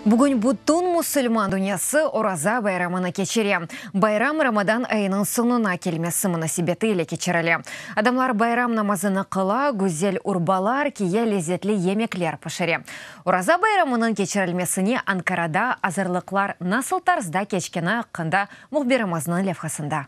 Бүгін бұттың мұсылман дүниясы Ораза байрамыны кечере. Байрам Рамадан айының соңына келмесі мұнасибеті еле кечерелі. Адамлар байрам намазыны қыла, гүзел урбалар, кие лезетлі емеклер пішіре. Ораза байрамының кечерелмесіне Анкарада азырлықлар насыл тарзда кечкені қында мұхберімізінің левхасында.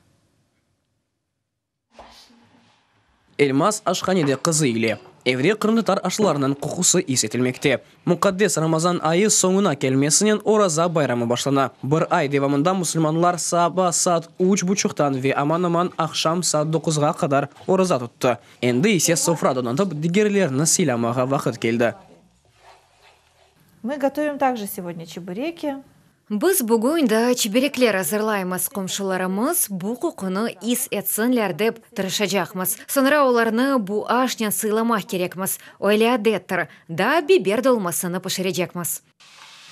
Elmas Aşkhani'de kızı ile Evre Kırımlıtar aşılarının kokusu hissedilmekte. Mukaddes Ramazan ayı sonuna gelmesinin Oraza bayramı başlana. Bir ay devamında Müslümanlar sabah saat 3:30'dan ve aman aman akşam saat 9'a kadar Oraza tuttu. Endi ise sofradan atıp diğerlerini silamağa vakit geldi. Мы готовим также сегодня чебуреки. Біз бүгін да чебереклер азырлаймыз. Комшыларымыз бұ құқыны ис етсінлер деп тырышачақмыз. Sonra оларны бұ ашнян сыйламақ керекміз. Ойля деттір, да бибер долмасыны пішірежекміз.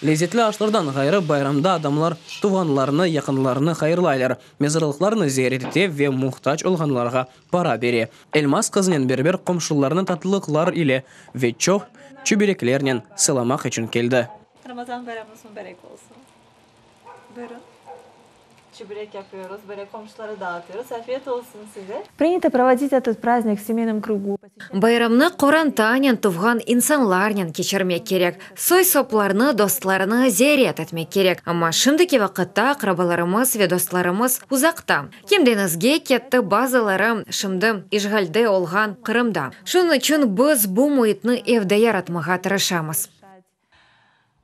Lezzetli aşlardan gayrı bayramda adamlar tuğanlarını, yakınlarını hayırlaylar. Mezarlıklarını ziyaret ete ve muhtaç olganlarga para beri. Elmas kızının berber komşularının tatlılıklar ile ve çok çöbereklerinin sılamak için geldi. Ramazan bayramınız mübarek olsun. Buyurun. Çeburek yapıyoruz, böyle komşulara dağıtıyoruz. Afiyet olsun size. Принято проводить этот праздник в семейном кругу. Байрамны Корантанен туған инсанларнен кечермек керек. Сой сопларны, достларны зиярет етмек керек. Amma şimdiki вақытта акрабаларымыз ве достларымыз uzақта. Кемденізге кетті базалары шымды ишгалде олған Қырымда. Шуның үшін біз бұл мұйтны евде яратмаға тырышамыз.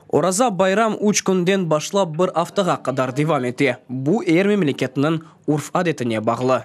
Oraza bayram 3 günden başlap bir haftaga kadar devam etti. Bu er memleketinin urf adetine bağlı.